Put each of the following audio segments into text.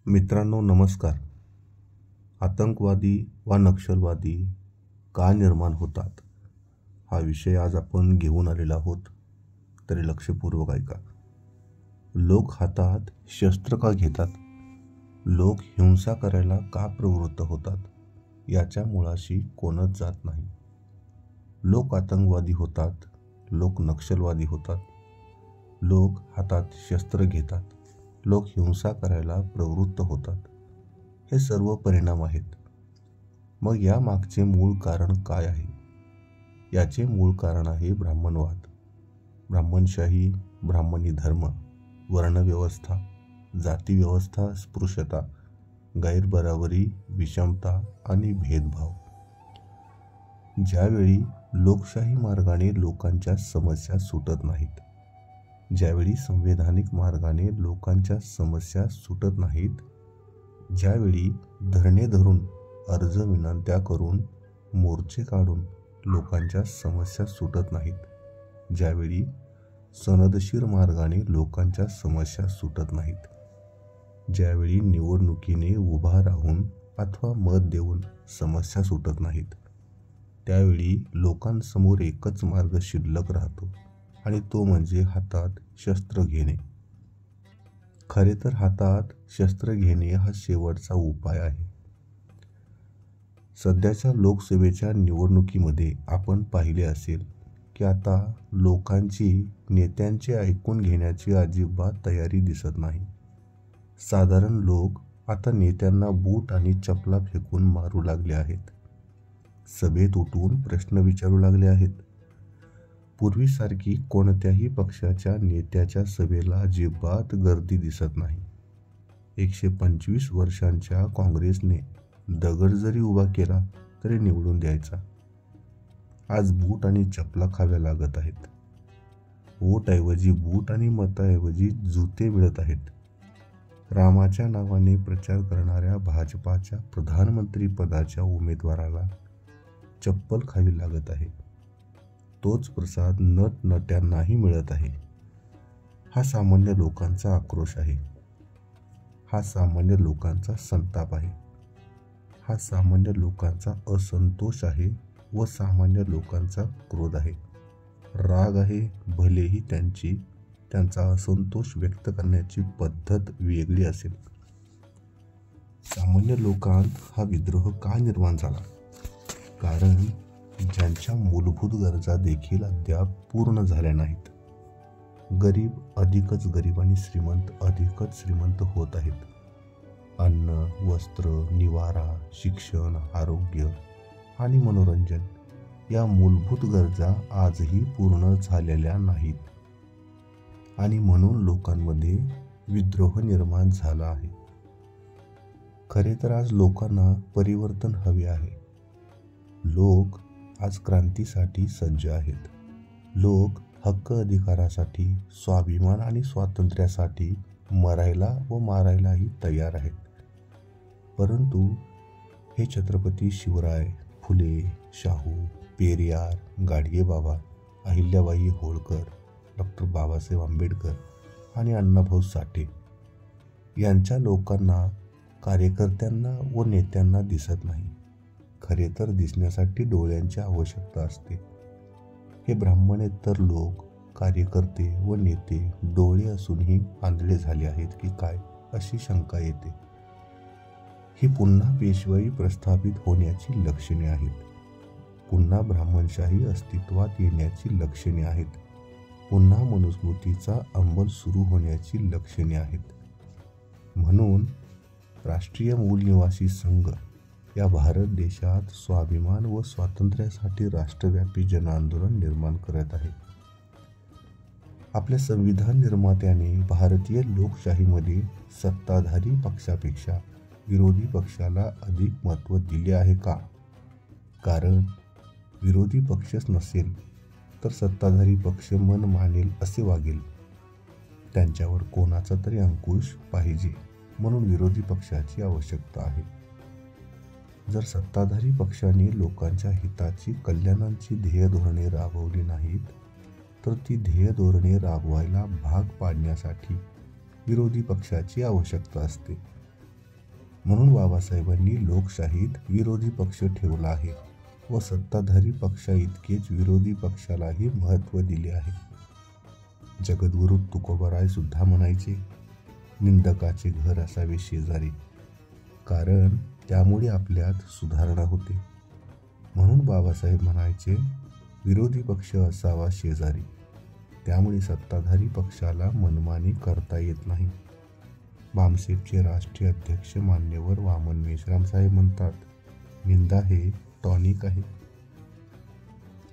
मित्रांनो नमस्कार. आतंकवादी व नक्षलवादी का निर्माण होतात हा विषय आज आपण घेऊन आलेला आहोत. तरी लक्षपूर्वक ऐका. लोक हातात शस्त्र का घेतात, लोक हिंसा करायला का प्रवृत्त होतात याच्या मुळाशी कोणच जात नाही. लोक आतंकवादी होतात, लोक नक्षलवादी होतात, लोक हातात शस्त्र घेतात, लोक हिंसा करायला प्रवृत्त होतात. हे सर्व परिणाम आहेत. मग या मागचे मूळ कारण काय आहे? याचे मूळ कारण आहे ब्राह्मणवाद, ब्राह्मणशाही, ब्राह्मणी धर्म, वर्णव्यवस्था, जातीव्यवस्था, स्पृश्यता, गैरबराबरी, विषमता आणि भेदभाव. ज्यावेळी लोकशाही मार्गाने लोकांच्या समस्या सुटत नाहीत, ज्यावेळी संवैधानिक मार्गाने लोकांच्या समस्या सुटत नाहीत, ज्यावेळी धरणे धरून, अर्ज विनंत्या करून, मोर्चे काढून लोकांच्या समस्या सुटत नाहीत, ज्यावेळी सनदशीर मार्गाने लोकांच्या समस्या सुटत नाहीत, ज्यावेळी निवडणुकीने उभा राहून अथवा मत देऊन समस्या सुटत नाहीत, त्यावेळी लोकांसमोर एकच मार्ग शिल्लक राहतो आणि तो म्हणजे हातात शस्त्र घेणे. खरे तर हातात शस्त्र घेणे हा शेवटचा उपाय आहे. सध्याच्या लोकसभेच्या निवडणुकीमध्ये आपण पाहिले असेल की आता लोकांची नेत्यांचे ऐकून घेण्याची अजिबात तयारी दिसत नाही. साधारण लोक आता नेत्यांना बूट आणि चपला फेकून मारू लागले आहेत. सभेत उठून प्रश्न विचारू लागले आहेत. पूर्वीसारखी कोणत्याही पक्षाच्या नेत्याच्या सभेला अजिबात गर्दी दिसत नाही. 125 वर्षांच्या काँग्रेसने दगड जरी उभा केला तरी निवडून द्यायचा. आज बूट आणि चपला खाव्या लागत आहेत. वोटऐवजी बूट आणि मताऐवजी जुते मिळत आहेत. रामाच्या नावाने प्रचार करणाऱ्या भाजपाच्या प्रधानमंत्री पदाच्या उमेदवाराला चप्पल खावी लागत आहे. तोच प्रसाद नटनट्यांनाही मिळत आहे. हा सामान्य लोकांचा आक्रोश आहे. हा सामान्य लोकांचा संताप आहे. हा सामान्य लोकांचा असंतोष आहे व सामान्य लोकांचा क्रोध आहे, राग आहे. भलेही त्यांचा असंतोष व्यक्त करण्याची पद्धत वेगळी असेल. सामान्य लोकांत हा विद्रोह का निर्माण झाला? कारण ज्यांच्या मूलभूत गरजा देखील अद्याप पूर्ण झाल्या नाहीत. गरीब अधिकच गरीब आणि श्रीमंत अधिकच श्रीमंत होत आहेत. अन्न, वस्त्र, निवारा, शिक्षण, आरोग्य आणि मनोरंजन या मूलभूत गरजा आजही पूर्ण झालेल्या नाहीत आणि म्हणून लोकांमध्ये विद्रोह निर्माण झाला आहे. खरे तर आज लोकांना परिवर्तन हवे आहे. लोक आज क्रांतीसाठी सज्ज आहेत. लोक हक्क अधिकारासाठी, स्वाभिमान आणि स्वातंत्र्यासाठी मरायला व मारायलाही तयार आहेत. परंतु हे छत्रपती शिवराय, फुले, शाहू, पेरियार, गाडगेबाबा, अहिल्याबाई होळकर, डॉक्टर बाबासाहेब आंबेडकर आणि अण्णाभाऊ साठे यांच्या लोकांना, कार्यकर्त्यांना व नेत्यांना दिसत नाही. खरे तर दिसण्यासाठी डोळ्यांची आवश्यकता असते. हे ब्राह्मणेतर लोक, कार्यकर्ते व नेते डोळे असूनही आंधळे झाले आहेत की काय अशी शंका येते. ही पुन्हा पेशवाई प्रस्थापित होण्याची लक्षणे आहेत. पुन्हा ब्राह्मणशाही अस्तित्वात येण्याची लक्षणे आहेत. पुन्हा मनुस्मृतीचा अंमल सुरू होण्याची लक्षणे आहेत. म्हणून राष्ट्रीय मूलनिवासी संघ या भारत देशात स्वाभिमान व स्वातंत्र्यासाठी राष्ट्रव्यापी जनआंदोलन निर्माण करत आहे. आपल्या संविधान निर्मात्याने भारतीय लोकशाहीमध्ये सत्ताधारी पक्षापेक्षा विरोधी पक्षाला अधिक महत्त्व दिले आहे का? कारण विरोधी पक्षच नसेल तर सत्ताधारी पक्ष मन मानेल असे वागेल. त्यांच्यावर कोणाचा तरी अंकुश पाहिजे, म्हणून विरोधी पक्षाची आवश्यकता आहे. जर सत्ताधारी पक्षाने लोकांच्या हिताची, कल्याणाची ध्येय धोरणे राबवली नाहीत तर ती ध्येय धोरणे राबवायला भाग पाडण्यासाठी विरोधी पक्षाची आवश्यकता असते. म्हणून बाबासाहेबांनी लोकशाहीत विरोधी पक्ष ठेवला आहे व सत्ताधारी पक्षाइतकेच विरोधी पक्षालाही महत्त्व दिले आहे. जगद्गुरू तुकोबाराय सुद्धा म्हणायचे, निंदकाचे घर असावे शेजारी, कारण त्यामुळे आपल्यात सुधारणा होते. म्हणून बाबासाहेब म्हणायचे, विरोधी पक्ष असावा शेजारी, त्यामुळे सत्ताधारी पक्षाला मनमानी करता येत नाही. भामसेपचे राष्ट्रीय अध्यक्ष मान्यवर वामन मेश्राम साहेब म्हणतात, निंदा हे टॉनिक आहे.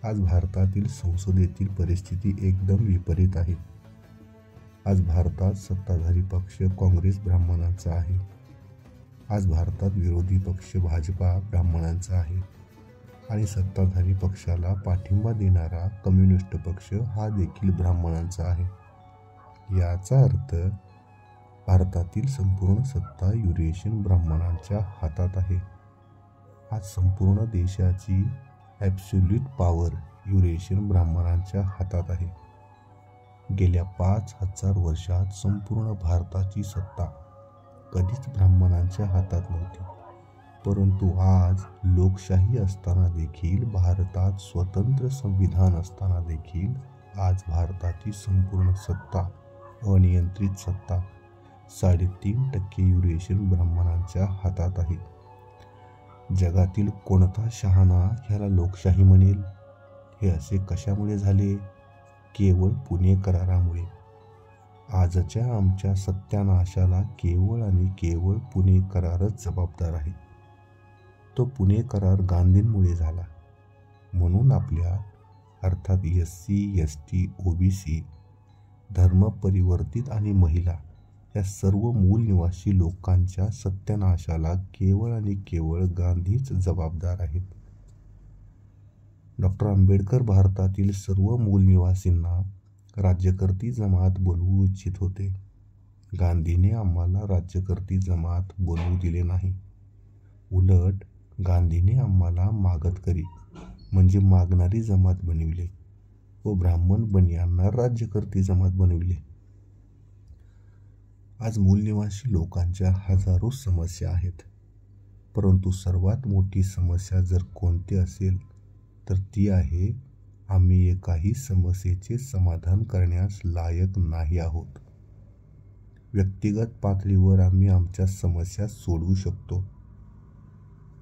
आज भारतातील संसदेतील परिस्थिती एकदम विपरीत आहे. आज भारतात सत्ताधारी पक्ष काँग्रेस ब्राह्मणांचा आहे. आज भारतात विरोधी पक्ष भाजपा ब्राह्मणांचा आहे आणि सत्ताधारी पक्षाला पाठिंबा देणारा कम्युनिस्ट पक्ष हा देखील ब्राह्मणांचा आहे. याचा अर्थ भारतातील संपूर्ण सत्ता युरेशियन ब्राह्मणांच्या हातात आहे. आज संपूर्ण देशाची ॲब्सोल्यूट पॉवर युरेशियन ब्राह्मणांच्या हातात आहे. गेल्या 5000 वर्षात संपूर्ण भारताची सत्ता कधीच ब्राह्मणांच्या हातात नव्हती. परंतु आज लोकशाही असताना देखील, भारतात स्वतंत्र संविधान असताना देखील आज भारताची संपूर्ण सत्ता, अनियंत्रित सत्ता 3.5% युरेशियन ब्राह्मणांच्या हातात आहे. जगातील कोणता शहाणा ह्याला लोकशाही म्हणेल? हे असे कशामुळे झाले? केवळ पुणे करारामुळे. आजच्या आमच्या सत्यानाशाला केवळ आणि केवळ पुणे करारच जबाबदार आहे. तो पुणे करार गांधींमुळे झाला. म्हणून आपल्या अर्थात SC, ST, OBC, धर्मपरिवर्तित आणि महिला या सर्व मूल निवासी लोकांच्या सत्यानाशाला केवळ आणि केवळ गांधीच जबाबदार आहेत. डॉक्टर आंबेडकर भारतातील सर्व मूल निवासींना राज्यकर्ती जमात बनवू इच्छित होते. गांधीने आम्हाला राज्यकर्ती जमात बनवू दिले नाही. उलट गांधीने आम्हाला मागतकरी म्हणजे मागणारी जमात बनविले व ब्राह्मण बनियांना राज्यकर्ती जमात बनविले. आज मूलनिवासी लोकांच्या हजारो समस्या आहेत, परंतु सर्वात मोठी समस्या जर कोणती असेल तर ती आहे, आम्ही एकाही समस्येचे समाधान करण्यास लायक नाही आहोत. व्यक्तिगत पातळीवर आम्ही आमच्या समस्या सोडवू शकतो,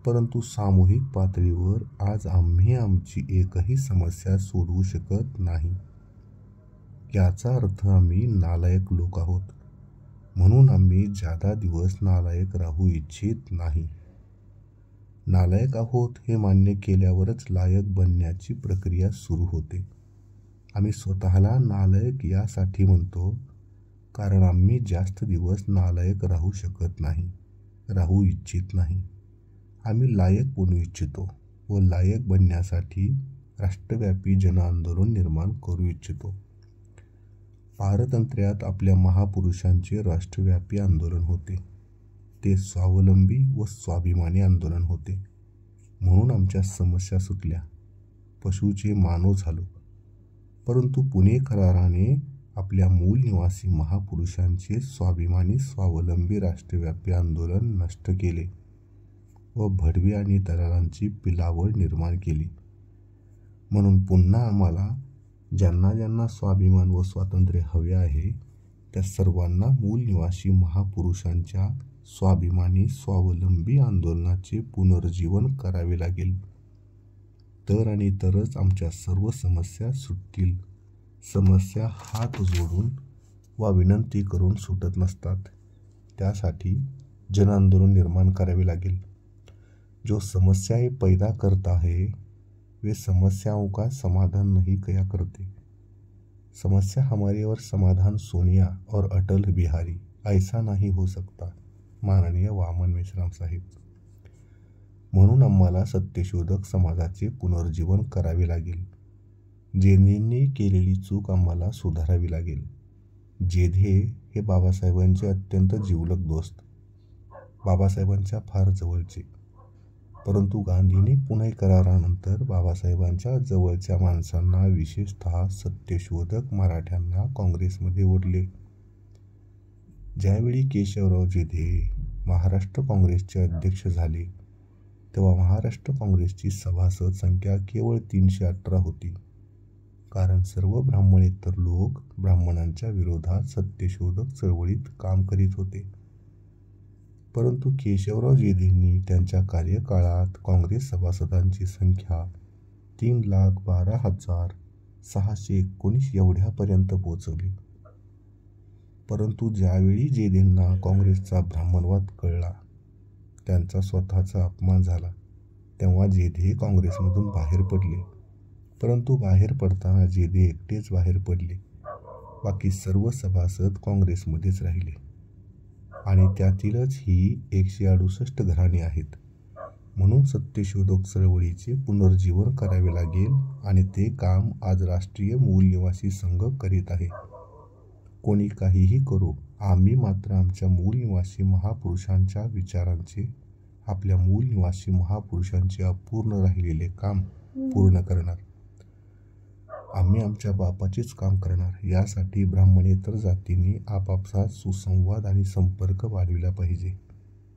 परंतु सामूहिक पातळीवर आज आम्ही आमची एकही समस्या सोडवू शकत नाही. याचा अर्थ आम्ही नालायक लोक आहोत. म्हणून आम्ही जादा दिवस नालायक राहू इच्छित नाही. नालायक आहोत हे मान्य केल्यावरच लायक बनण्याची प्रक्रिया सुरू होते. आम्ही स्वतःला नालायक यासाठी म्हणतो कारण आम्ही जास्त दिवस नालायक राहू शकत नाही, राहू इच्छित नाही. आम्ही लायक बनू इच्छितो व लायक बनण्यासाठी राष्ट्रव्यापी जनआंदोलन निर्माण करू इच्छितो. पारतंत्र्यात आपल्या महापुरुषांचे राष्ट्रव्यापी आंदोलन होते. ते स्वावलंबी व स्वाभिमानी आंदोलन होते. म्हणून आमच्या समस्या सुटल्या, पशुचे मानव झालो. परंतु पुणे कराराने आपल्या मूल निवासी महापुरुषांचे स्वाभिमानी स्वावलंबी राष्ट्रव्यापी आंदोलन नष्ट केले व भडवी आणि दलालांची पिलावळ निर्माण केली. म्हणून पुन्हा आम्हाला ज्यांना ज्यांना स्वाभिमान व स्वातंत्र्य हवे आहे त्या सर्वांना मूल निवासी महापुरुषांच्या स्वाभिमानी स्वावलंबी आंदोलनाचे पुनर्जीवन करावे लागेल. तर आणि तरच आमच्या सर्व समस्या सुटतील. समस्या हात जोडून वा विनंती करून सुटत नसतात. त्यासाठी जनआंदोलन निर्माण करावे लागेल. जो समस्याएं पैदा करता है वे समस्याओं का समाधान नहीं किया करते. समस्या हमारी और समाधान सोनिया और अटल बिहारी ऐसा नहीं हो सकता. माननीय वामन मेश्राम साहेब. म्हणून आम्हाला सत्यशोधक समाजाचे पुनर्जीवन करावे लागेल. जेधेंनी केलेली चूक आम्हाला सुधारावी लागेल. जेधे हे बाबासाहेबांचे अत्यंत जिवलग दोस्त, बाबासाहेबांच्या फार जवळचे. परंतु गांधीने पुणे करारानंतर बाबासाहेबांच्या जवळच्या माणसांना, विशेषतः सत्यशोधक मराठ्यांना काँग्रेसमध्ये ओढले. ज्यावेळी केशवराव जेधे महाराष्ट्र काँग्रेसचे अध्यक्ष झाले तेव्हा महाराष्ट्र काँग्रेसची सभासद संख्या केवळ 318 होती. कारण सर्व ब्राह्मणेतर लोक ब्राह्मणांच्या विरोधात सत्यशोधक चळवळीत काम करीत होते. परंतु केशवराव जेधेंनी त्यांच्या कार्यकाळात काँग्रेस सभासदांची संख्या 3,12,619 एवढ्यापर्यंत पोहोचवली. परंतु ज्यावेळी जेधेंना काँग्रेसचा ब्राह्मणवाद कळला, त्यांचा स्वतःचा अपमान झाला, तेव्हा जेधे काँग्रेसमधून बाहेर पडले. परंतु बाहेर पडताना जेधे एकटेच बाहेर पडले. बाकी सर्व सभासद काँग्रेसमध्येच राहिले आणि त्यातीलच ही 168 घराणे आहेत. म्हणून सत्यशोधक चळवळीचे पुनर्जीवन करावे लागेल आणि ते काम आज राष्ट्रीय मूल निवासी संघ करीत आहे. कोणी काहीही करो, आम्ही मात्र आमच्या मूल निवासी महापुरुषांच्या विचारांचे, आपल्या मूल निवासी महापुरुषांचे अपूर्ण राहिलेले काम पूर्ण करणार. आम्ही आमच्या बापाचेच काम करणार. यासाठी ब्राह्मणेतर जातींनी आपापसात सुसंवाद आणि संपर्क वाढविला पाहिजे.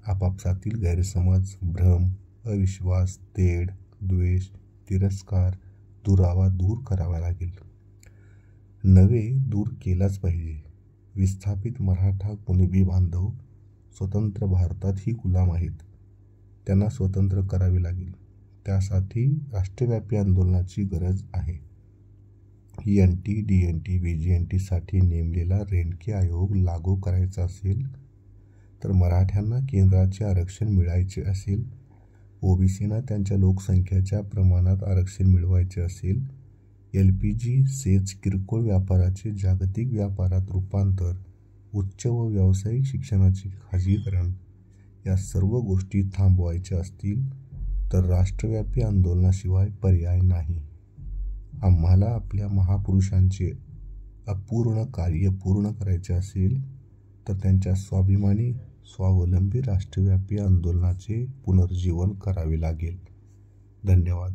आपापसातील गैरसमज, भ्रम, अविश्वास, तेढ, द्वेष, तिरस्कार, दुरावा दूर करावा लागेल. नव्हे दूर केलाच पाहिजे. विस्थापित मराठा कुणबी बांधव स्वतंत्र भारतातही गुलाम आहेत. त्यांना स्वतंत्र करावे लागेल. त्यासाठी राष्ट्रव्यापी आंदोलनाची गरज आहे. NT, DNT, VGNT साठी नेमलेला रेणके आयोग लागू करायचा असेल तर मराठ्यांना केंद्राचे आरक्षण मिळायचे असेल, ओबीसींना त्यांच्या लोकसंख्येच्या प्रमाणात आरक्षण मिळवायचे असेल, LPG सेच किरकोळ व्यापाराचे जागतिक व्यापारात रूपांतर, उच्च व व्यावसायिक शिक्षणाचे खाजगीकरण या सर्व गोष्टी थांबवायच्या असतील तर राष्ट्रव्यापी आंदोलनाशिवाय पर्याय नाही. आम्हाला आपल्या महापुरुषांचे अपूर्ण कार्य पूर्ण करायचे असेल तर त्यांच्या स्वाभिमानी स्वावलंबी राष्ट्रव्यापी आंदोलनाचे पुनर्जीवन करावे लागेल. धन्यवाद.